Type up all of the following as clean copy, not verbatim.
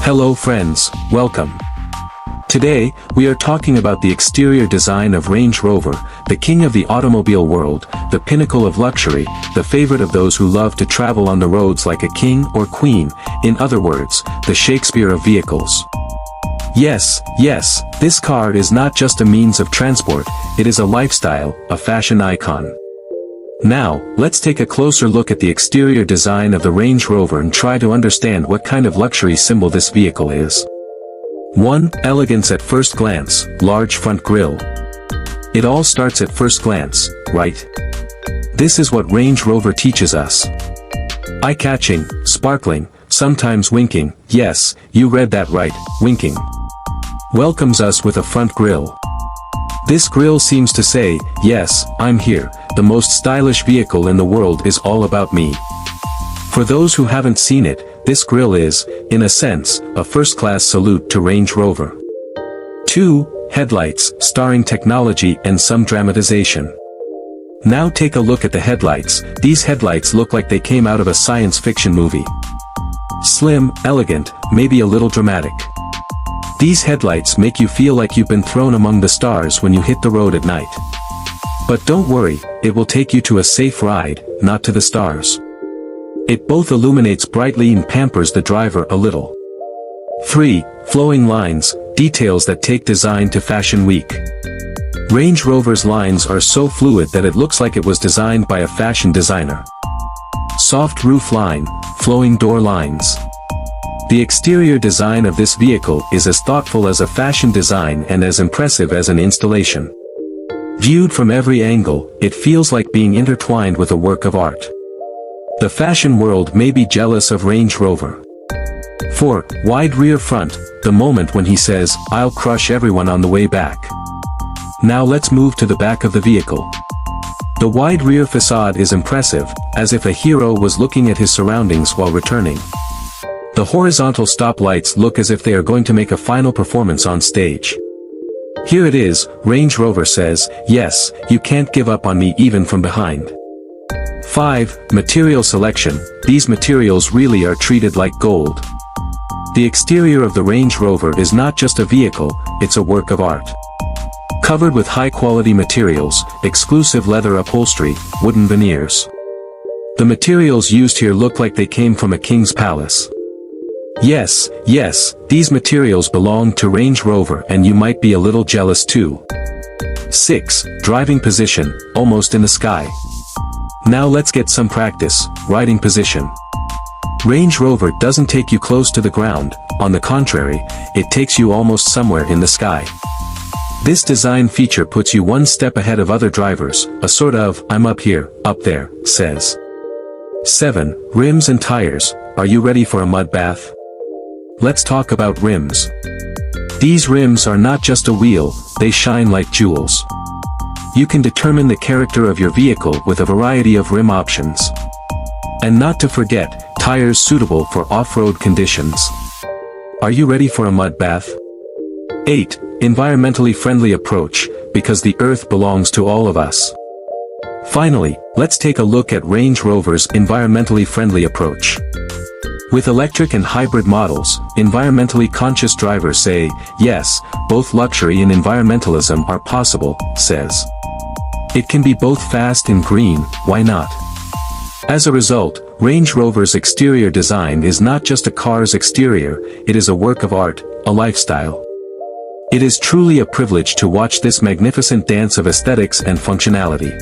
Hello friends, welcome. Today, we are talking about the exterior design of Range Rover, the king of the automobile world, the pinnacle of luxury, the favorite of those who love to travel on the roads like a king or queen, in other words, the Shakespeare of vehicles. Yes, this car is not just a means of transport, it is a lifestyle, a fashion icon. Now, let's take a closer look at the exterior design of the Range Rover and try to understand what kind of luxury symbol this vehicle is. 1. Elegance at first glance, large front grille. It all starts at first glance, right? This is what Range Rover teaches us. Eye-catching, sparkling, sometimes winking, yes, you read that right, winking. Welcomes us with a front grille. This grille seems to say, yes, I'm here, the most stylish vehicle in the world is all about me. For those who haven't seen it, this grille is, in a sense, a first-class salute to Range Rover. 2. Headlights, starring technology and some dramatization. Now take a look at the headlights. These headlights look like they came out of a science fiction movie. Slim, elegant, maybe a little dramatic. These headlights make you feel like you've been thrown among the stars when you hit the road at night. But don't worry, it will take you to a safe ride, not to the stars. It both illuminates brightly and pampers the driver a little. 3. Flowing lines, details that take design to Fashion Week. Range Rover's lines are so fluid that it looks like it was designed by a fashion designer. Soft roof line, flowing door lines. The exterior design of this vehicle is as thoughtful as a fashion design and as impressive as an installation. Viewed from every angle, it feels like being intertwined with a work of art. The fashion world may be jealous of Range Rover. 4. Wide rear front, the moment when he says, "I'll crush everyone on the way back." Now let's move to the back of the vehicle. The wide rear facade is impressive, as if a hero was looking at his surroundings while returning. The horizontal stoplights look as if they are going to make a final performance on stage. Here it is, Range Rover says, yes, you can't give up on me even from behind. 5. Material selection, these materials really are treated like gold. The exterior of the Range Rover is not just a vehicle, it's a work of art. Covered with high-quality materials, exclusive leather upholstery, wooden veneers. The materials used here look like they came from a king's palace. Yes, these materials belong to Range Rover and you might be a little jealous too. 6. Driving position, almost in the sky. Now let's get some practice, riding position. Range Rover doesn't take you close to the ground, on the contrary, it takes you almost somewhere in the sky. This design feature puts you one step ahead of other drivers, a sort of, I'm up here, up there, says. 7. Rims and tires, are you ready for a mud bath? Let's talk about rims. These rims are not just a wheel, they shine like jewels. You can determine the character of your vehicle with a variety of rim options. And not to forget, tires suitable for off-road conditions. Are you ready for a mud bath? 8. Environmentally friendly approach, because the earth belongs to all of us. Finally, let's take a look at Range Rover's environmentally friendly approach. With electric and hybrid models, environmentally conscious drivers say, yes, both luxury and environmentalism are possible, says. It can be both fast and green, why not? As a result, Range Rover's exterior design is not just a car's exterior, it is a work of art, a lifestyle. It is truly a privilege to watch this magnificent dance of aesthetics and functionality.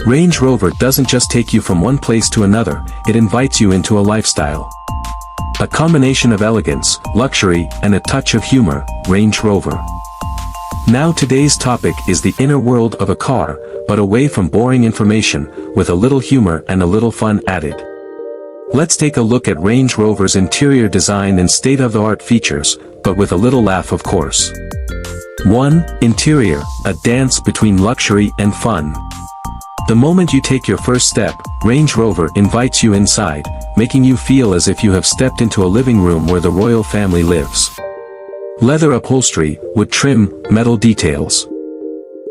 Range Rover doesn't just take you from one place to another, it invites you into a lifestyle. A combination of elegance, luxury, and a touch of humor, Range Rover. Now today's topic is the inner world of a car, but away from boring information, with a little humor and a little fun added. Let's take a look at Range Rover's interior design and state-of-the-art features, but with a little laugh of course. 1. Interior, a dance between luxury and fun. The moment you take your first step, Range Rover invites you inside, making you feel as if you have stepped into a living room where the royal family lives. Leather upholstery, wood trim, metal details.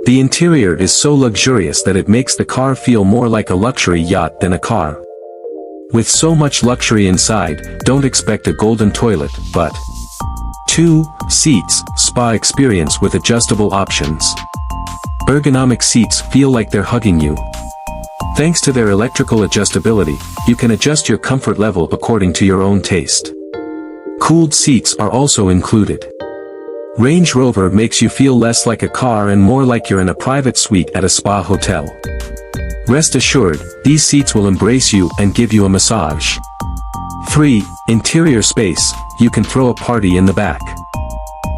The interior is so luxurious that it makes the car feel more like a luxury yacht than a car. With so much luxury inside, don't expect a golden toilet, but 2. Seats, spa experience with adjustable options. Ergonomic seats feel like they're hugging you. Thanks to their electrical adjustability, you can adjust your comfort level according to your own taste. Cooled seats are also included. Range Rover makes you feel less like a car and more like you're in a private suite at a spa hotel. Rest assured, these seats will embrace you and give you a massage. 3. Interior space, you can throw a party in the back.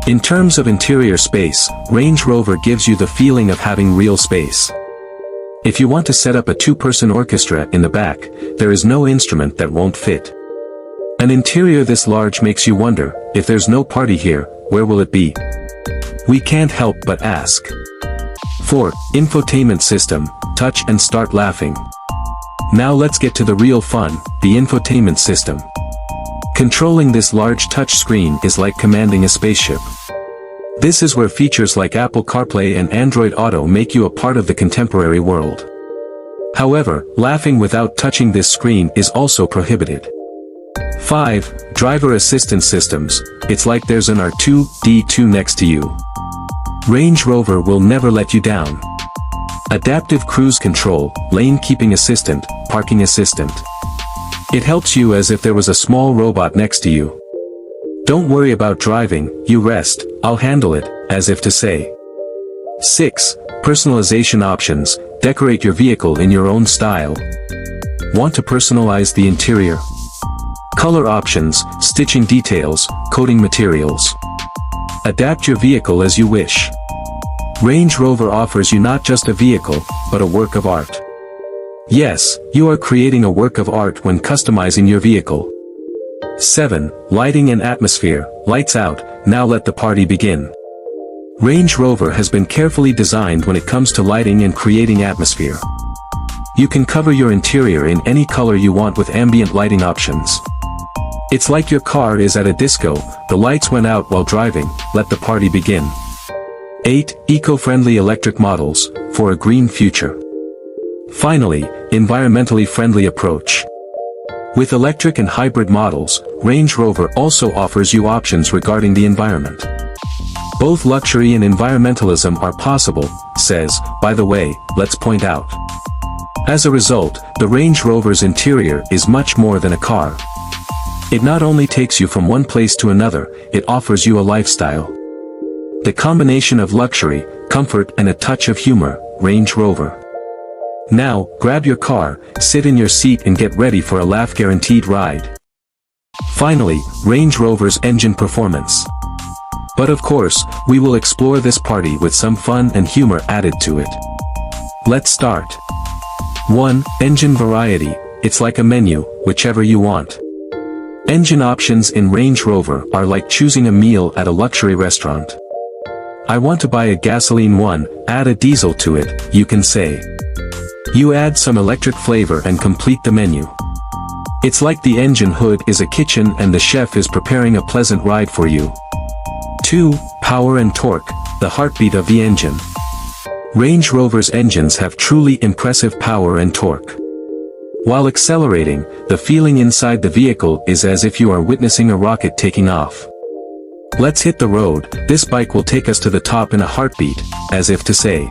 In terms of interior space, Range Rover gives you the feeling of having real space. If you want to set up a two-person orchestra in the back, there is no instrument that won't fit. An interior this large makes you wonder, if there's no party here, where will it be? We can't help but ask. 4. Infotainment system, touch and start laughing. Now let's get to the real fun, the infotainment system. Controlling this large touchscreen is like commanding a spaceship. This is where features like Apple CarPlay and Android Auto make you a part of the contemporary world. However, laughing without touching this screen is also prohibited. 5. Driver assistance systems, it's like there's an R2-D2 next to you. Range Rover will never let you down. Adaptive cruise control, lane keeping assistant, parking assistant. It helps you as if there was a small robot next to you. Don't worry about driving, you rest, I'll handle it, as if to say. 6. Personalization options, decorate your vehicle in your own style. Want to personalize the interior? Color options, stitching details, coating materials. Adapt your vehicle as you wish. Range Rover offers you not just a vehicle, but a work of art. Yes, you are creating a work of art when customizing your vehicle. 7. Lighting and atmosphere, lights out, now let the party begin. Range Rover has been carefully designed when it comes to lighting and creating atmosphere. You can cover your interior in any color you want with ambient lighting options. It's like your car is at a disco, the lights went out while driving, let the party begin. 8. Eco-friendly electric models, for a green future. Finally, environmentally friendly approach. With electric and hybrid models, Range Rover also offers you options regarding the environment. Both luxury and environmentalism are possible, says, by the way, let's point out. As a result, the Range Rover's interior is much more than a car. It not only takes you from one place to another, it offers you a lifestyle. The combination of luxury, comfort and a touch of humor, Range Rover. Now, grab your car, sit in your seat and get ready for a laugh-guaranteed ride. Finally, Range Rover's engine performance. But of course, we will explore this party with some fun and humor added to it. Let's start. 1. Engine variety, it's like a menu, whichever you want. Engine options in Range Rover are like choosing a meal at a luxury restaurant. I want to buy a gasoline one, add a diesel to it, you can say. You add some electric flavor and complete the menu. It's like the engine hood is a kitchen and the chef is preparing a pleasant ride for you. 2. Power and torque, the heartbeat of the engine. Range Rover's engines have truly impressive power and torque. While accelerating, the feeling inside the vehicle is as if you are witnessing a rocket taking off. Let's hit the road, this bike will take us to the top in a heartbeat, as if to say.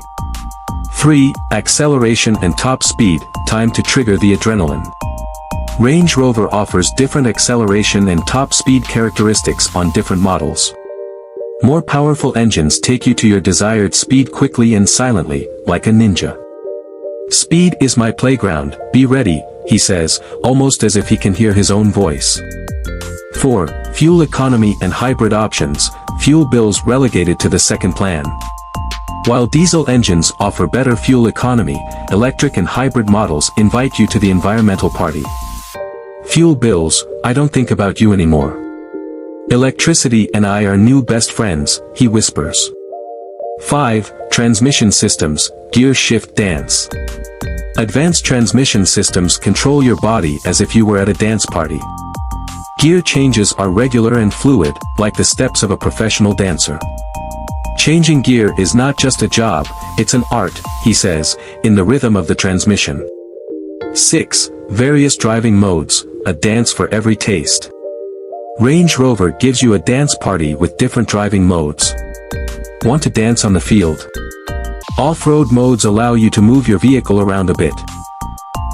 3. Acceleration and top speed, time to trigger the adrenaline. Range Rover offers different acceleration and top speed characteristics on different models. More powerful engines take you to your desired speed quickly and silently, like a ninja. Speed is my playground, be ready, he says, almost as if he can hear his own voice. 4. Fuel economy and hybrid options, fuel bills relegated to the second plan. While diesel engines offer better fuel economy, electric and hybrid models invite you to the environmental party. Fuel bills, I don't think about you anymore. Electricity and I are new best friends, he whispers. 5. Transmission systems, gear shift dance. Advanced transmission systems control your body as if you were at a dance party. Gear changes are regular and fluid, like the steps of a professional dancer. Changing gear is not just a job, it's an art, he says, in the rhythm of the transmission. 6. Various driving modes, a dance for every taste. Range Rover gives you a dance party with different driving modes. Want to dance on the field? Off-road modes allow you to move your vehicle around a bit.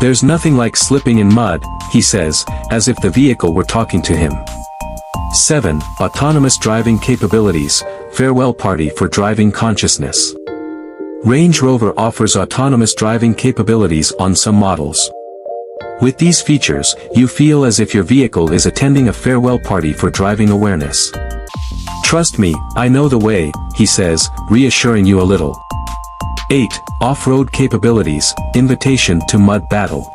There's nothing like slipping in mud, he says, as if the vehicle were talking to him. 7. Autonomous driving capabilities, farewell party for driving consciousness. Range Rover offers autonomous driving capabilities on some models. With these features, you feel as if your vehicle is attending a farewell party for driving awareness. Trust me, I know the way, he says, reassuring you a little. 8. Off-road capabilities, invitation to mud battle.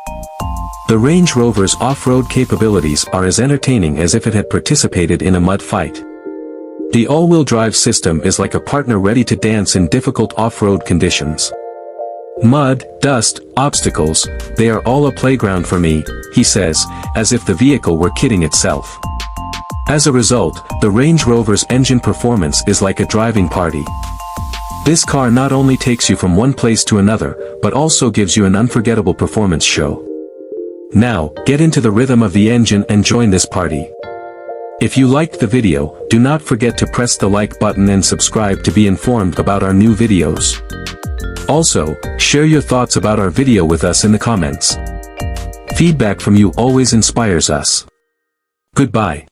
The Range Rover's off-road capabilities are as entertaining as if it had participated in a mud fight. The all-wheel drive system is like a partner ready to dance in difficult off-road conditions. Mud, dust, obstacles, they are all a playground for me, he says, as if the vehicle were kidding itself. As a result, the Range Rover's engine performance is like a driving party. This car not only takes you from one place to another, but also gives you an unforgettable performance show. Now, get into the rhythm of the engine and join this party. If you liked the video, do not forget to press the like button and subscribe to be informed about our new videos. Also, share your thoughts about our video with us in the comments. Feedback from you always inspires us. Goodbye.